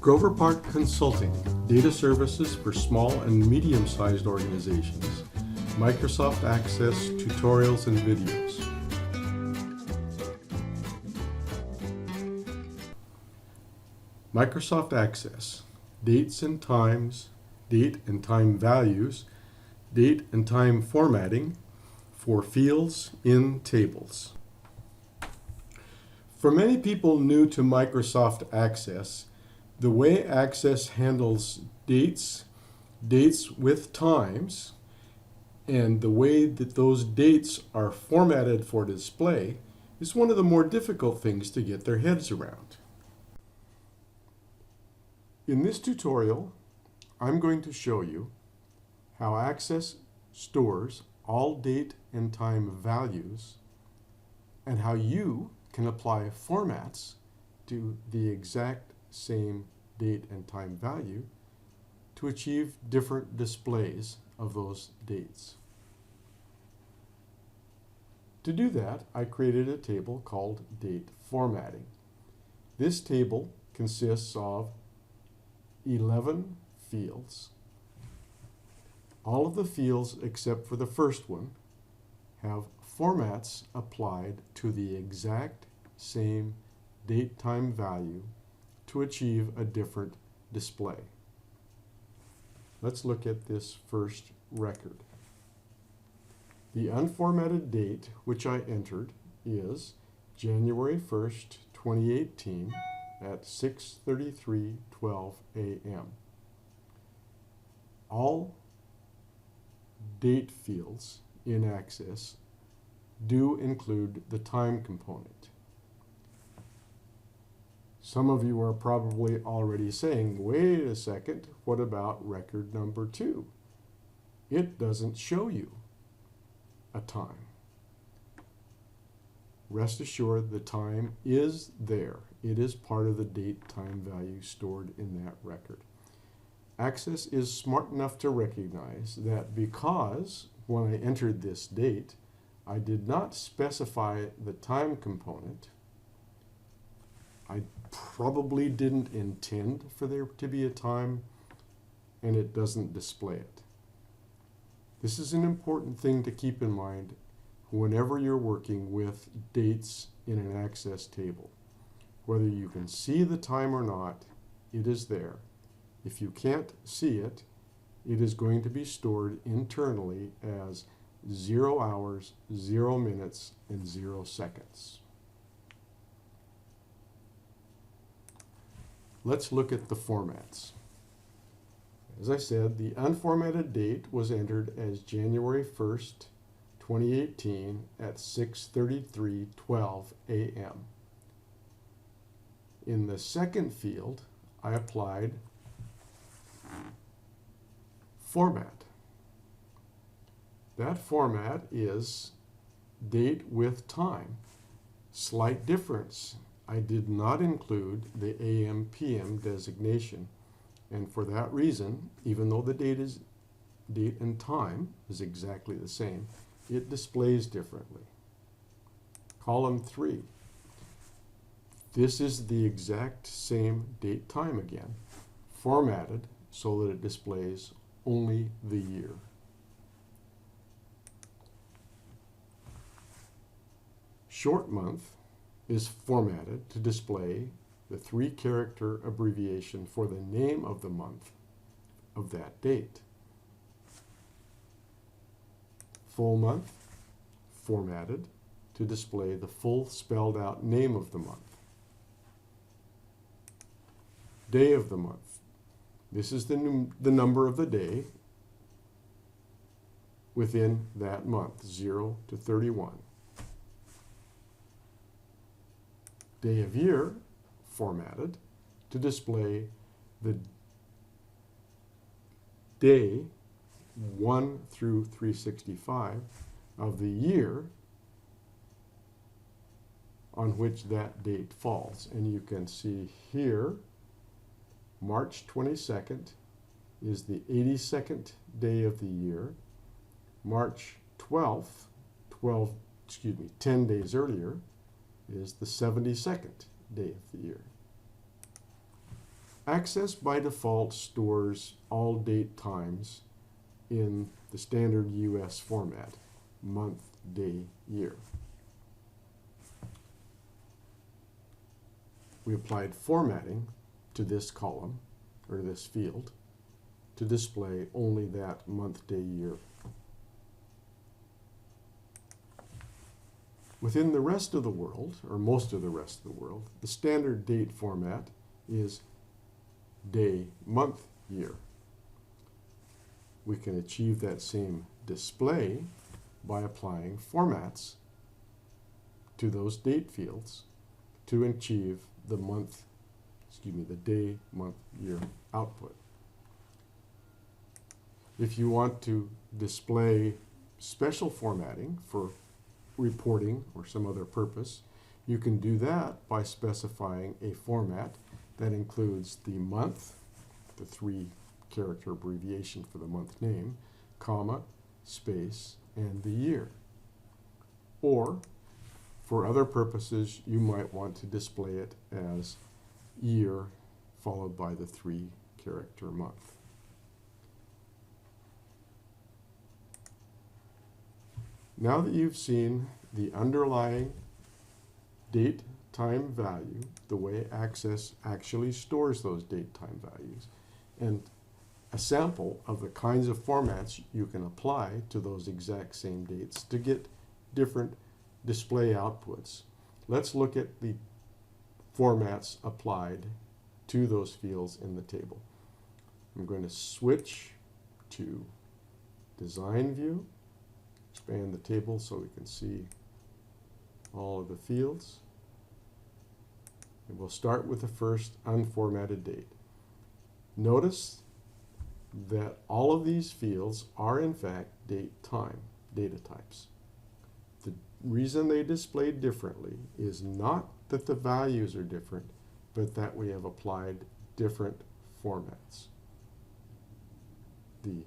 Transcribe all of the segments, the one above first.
Grover Park Consulting, data services for small and medium-sized organizations. Microsoft Access tutorials and videos. Microsoft Access, dates and times, date and time values, date and time formatting for fields in tables. For many people new to Microsoft Access, the way Access handles dates with times, and the way that those dates are formatted for display is one of the more difficult things to get their heads around. In this tutorial, I'm going to show you how Access stores all date and time values and how you can apply formats to the exact same date and time value to achieve different displays of those dates. To do that, I created a table called Date Formatting. This table consists of 11 fields. All of the fields except for the first one have formats applied to the exact same date-time value to achieve a different display. Let's look at this first record. The unformatted date which I entered is January 1st, 2018 at 6:33:12 a.m. All date fields in Access do include the time component. Some of you are probably already saying, wait a second, what about record number 2? It doesn't show you a time. Rest assured, the time is there. It is part of the date time value stored in that record. Access is smart enough to recognize that because when I entered this date, I did not specify the time component. I probably didn't intend for there to be a time, and it doesn't display it. This is an important thing to keep in mind whenever you're working with dates in an Access table. Whether you can see the time or not, it is there. If you can't see it, it is going to be stored internally as 0 hours, 0 minutes, and 0 seconds. Let's look at the formats. As I said, the unformatted date was entered as January 1st, 2018 at 6:33:12 a.m. In the second field, I applied format. That format is date with time. Slight difference. I did not include the AM/PM designation, and for that reason, even though the date and time is exactly the same, it displays differently. Column 3. This is the exact same date time again, formatted so that it displays only the year. Short month is formatted to display the 3-character abbreviation for the name of the month of that date. Full month, formatted to display the full spelled out name of the month. Day of the month. This is the number of the day within that month, 0 to 31. Day of year, formatted to display the day 1 through 365 of the year on which that date falls. And you can see here, March 22nd is the 82nd day of the year. March 12th, 10 days earlier, is the 72nd day of the year. Access by default stores all date times in the standard US format, month, day, year. We applied formatting to this column, or this field, to display only that month, day, year. Within the rest of the world, or most of the rest of the world, the standard date format is day, month, year. We can achieve that same display by applying formats to those date fields to achieve the the day, month, year output. If you want to display special formatting for reporting or some other purpose, you can do that by specifying a format that includes the month, the 3-character abbreviation for the month name, comma, space, and the year. Or, for other purposes, you might want to display it as year followed by the 3-character month. Now that you've seen the underlying date time value, the way Access actually stores those date time values, and a sample of the kinds of formats you can apply to those exact same dates to get different display outputs, let's look at the formats applied to those fields in the table. I'm going to switch to Design View, expand the table so we can see all of the fields. And we'll start with the first unformatted date. Notice that all of these fields are in fact date time data types. The reason they display differently is not that the values are different, but that we have applied different formats. The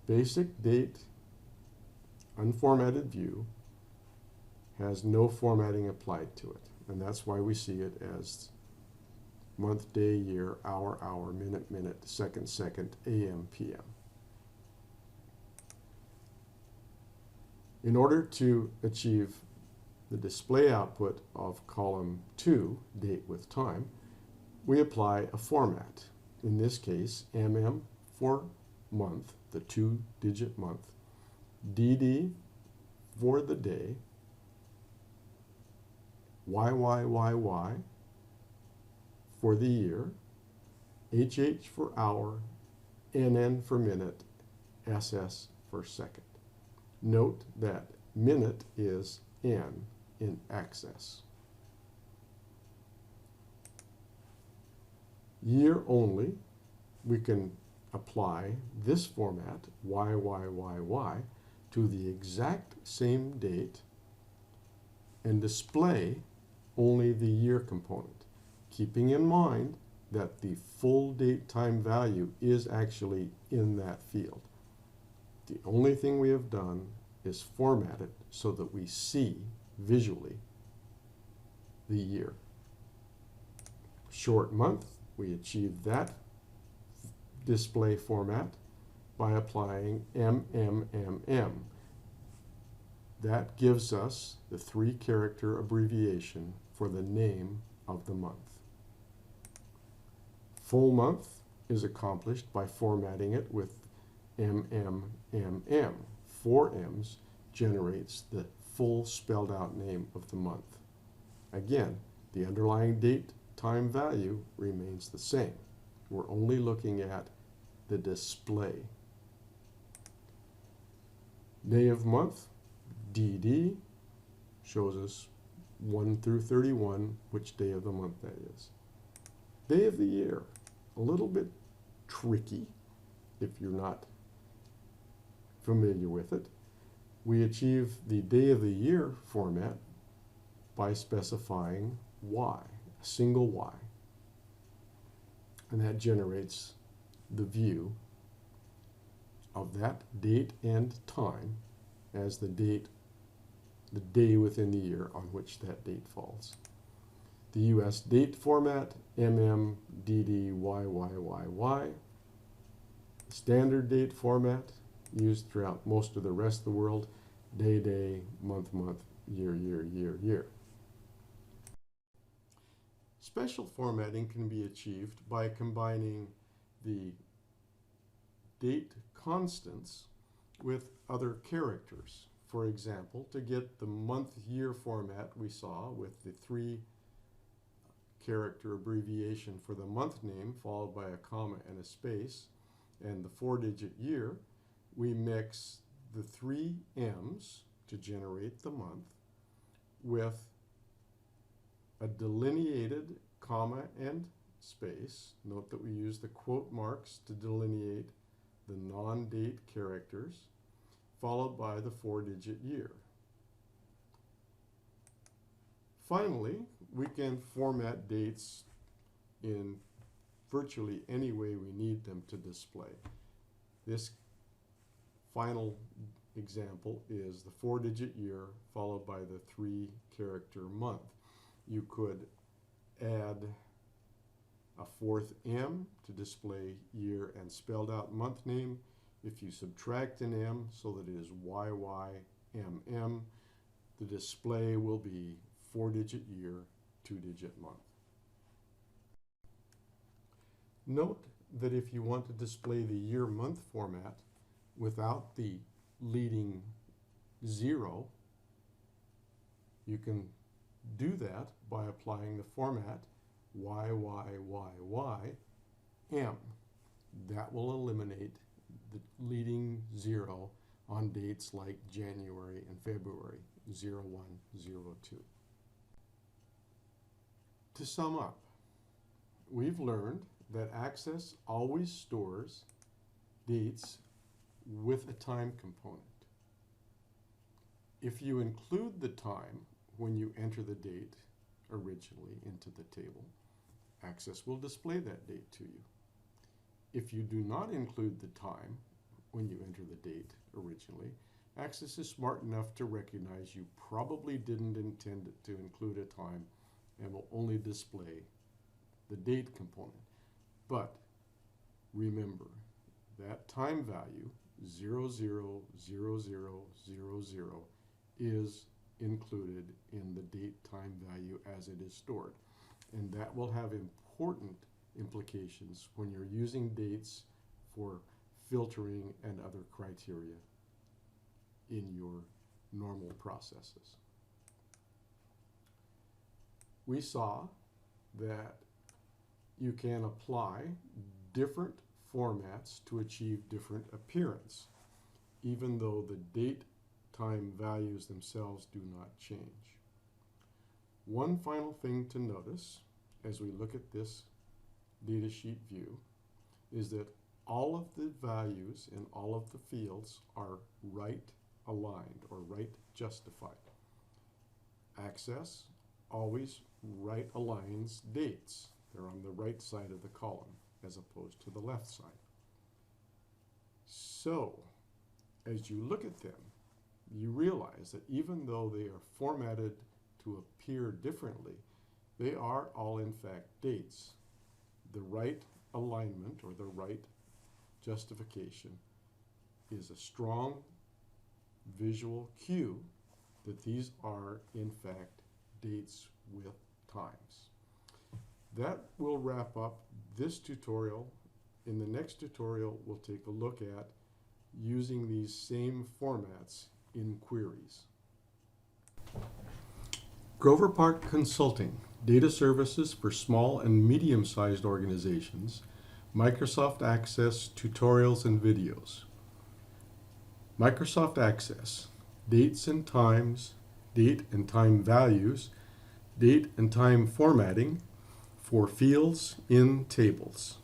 basic date unformatted view has no formatting applied to it, and that's why we see it as month, day, year, hour, hour, minute, minute, second, second, AM, PM. In order to achieve the display output of column 2, date with time, we apply a format. In this case, MM for month, the 2-digit month, DD for the day, YYYY for the year, HH for hour, NN for minute, SS for second. Note that minute is N in Access. Year only, we can apply this format, YYYY, to the exact same date and display only the year component, keeping in mind that the full date time value is actually in that field. The only thing we have done is format it so that we see visually the year. Short month, we achieve that display format by applying MMMM. That gives us the 3-character abbreviation for the name of the month. Full month is accomplished by formatting it with MMMM. 4 M's generates the full spelled out name of the month. Again, the underlying date time value remains the same. We're only looking at the display. Day of month, DD, shows us 1 through 31, which day of the month that is. Day of the year, a little bit tricky if you're not familiar with it. We achieve the day of the year format by specifying Y, a single Y. And that generates the view of that date and time as the day within the year on which that date falls. the US date format, MMDDYYYY. Standard date format, used throughout most of the rest of the world, day, day, month, month, year, year, year, year. Special formatting can be achieved by combining the date constants with other characters. For example, to get the month-year format we saw with the 3-character abbreviation for the month name followed by a comma and a space, and the 4-digit year, we mix the 3 M's to generate the month with a delineated comma and space. Note that we use the quote marks to delineate the non-date characters, followed by the 4-digit year. Finally, we can format dates in virtually any way we need them to display. This final example is the 4-digit year followed by the 3-character month. You could add a 4th M to display year and spelled out month name. If you subtract an M so that it is YYMM, the display will be 4-digit year, 2-digit month. Note that if you want to display the year-month format without the leading 0, you can do that by applying the format YYYYM. That will eliminate the leading 0 on dates like January and February, 0102. To sum up, we've learned that Access always stores dates with a time component. If you include the time when you enter the date originally into the table, Access will display that date to you. If you do not include the time when you enter the date originally, Access is smart enough to recognize you probably didn't intend it to include a time and will only display the date component. But remember, that time value, 000000, is included in the date time value as it is stored. And that will have important implications when you're using dates for filtering and other criteria in your normal processes. We saw that you can apply different formats to achieve different appearance, even though the date time values themselves do not change. One final thing to notice as we look at this datasheet view is that all of the values in all of the fields are right aligned or right justified. Access always right aligns dates. They're on the right side of the column as opposed to the left side. So, as you look at them, you realize that even though they are formatted to appear differently, they are all in fact dates. The right alignment or the right justification is a strong visual cue that these are in fact dates with times. That will wrap up this tutorial. In the next tutorial, we'll take a look at using these same formats in queries. Grover Park Consulting, data services for small and medium-sized organizations, Microsoft Access tutorials and videos. Microsoft Access, dates and times, date and time values, date and time formatting for fields in tables.